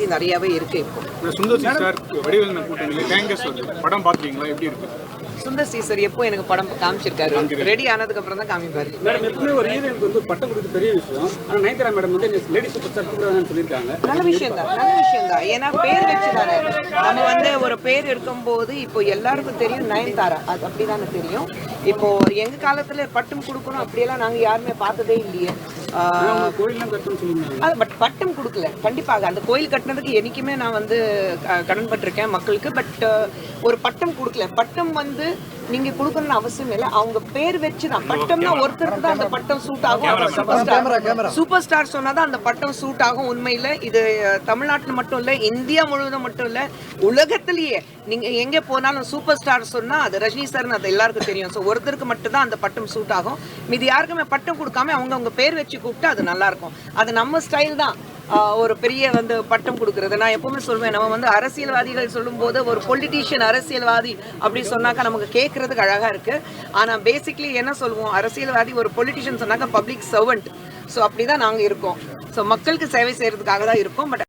பற்றி நிறையாவே இருக்குது. இப்போ சுந்தர் சி சார் வடிவேலன் கூட்டணியில் கேங்கஸ் படம் பார்த்துருக்கீங்களா, எப்படி இருக்கு? சுந்தர் சி சார் எப்போ எனக்கு படம் காமிச்சிருக்காரு, ரெடி ஆனதுக்கு அப்புறம் தான் காமிப்பாரு. மேடம் எப்பவுமே ஒரு ஹீரோயினுக்கு வந்து பட்டம் கொடுத்து பெரிய விஷயம். ஆனால் நயன்தாரா மேடம் வந்து லேடி சூப்பர் ஸ்டார் கூடாதுன்னு சொல்லியிருக்காங்க. நல்ல விஷயம் தான், நல்ல விஷயம் தான். ஏன்னா பேர் வச்சுதானே நம்ம வந்து ஒரு பேர் இருக்கும்போது இப்போ எல்லாருக்கும் தெரியும் நயன்தாரா, அது அப்படிதானே தெரியும். இப்போ எங்க காலத்துல பட்டம் கொடுக்கணும் அப்படியெல்லாம் நாங்க யாருமே பார்த்ததே இல்லையே. கோயிலாம் கட்டணும்னு சொல்லியிருந்தாங்க. அது பட் பட்டம் கொடுக்கல. கண்டிப்பாக அந்த கோயில் கட்டினதுக்கு என்னைக்குமே நான் வந்து கடன்பட்டிருக்கேன் மக்களுக்கு. பட் ஒரு பட்டம் கொடுக்கல. பட்டம் வந்து நீங்க கொடுக்கணும்னு அவசியம் இல்லை, அவங்க பேர் வச்சுதான். பட்டம்னா ஒருத்தருக்கு தான் அந்த பட்டம் சூட் ஆகும். சூப்பர் ஸ்டார் சொன்னாதான் அந்த பட்டம் சூட் ஆகும். உண்மையில இது தமிழ்நாட்டில் மட்டும் இல்லை, இந்தியா முழுவதும் மட்டும் இல்லை, உலகத்திலேயே நீங்க எங்க போனாலும் சூப்பர் ஸ்டார் சொன்னா அது ரஜினி சார்னு அது எல்லாருக்கும் தெரியும். ஸோ ஒருத்தருக்கு மட்டும் தான் அந்த பட்டம் சூட் ஆகும். மீது யாருக்குமே பட்டம் கொடுக்காம அவங்க பேர் வச்சு கூப்பிட்டு அது நல்லா இருக்கும். அது நம்ம ஸ்டைல் தான். ஒரு பெரிய வந்து பட்டம் கொடுக்கறது நான் எப்பவுமே சொல்வேன். நம்ம வந்து அரசியல்வாதிகள் சொல்லும் போது ஒரு பொலிட்டீஷியன் அரசியல்வாதி அப்படி சொன்னாக்கா நமக்கு கேட்கறதுக்கு அழகா இருக்கு. ஆனா பேசிக்லி என்ன சொல்லுவோம், அரசியல்வாதி ஒரு பொலிட்டீஷியன் சொன்னாக்கா பப்ளிக் சர்வெண்ட். ஸோ அப்படிதான் நாங்க இருக்கோம். ஸோ மக்களுக்கு சேவை செய்யறதுக்காக தான் இருக்கோம். பட்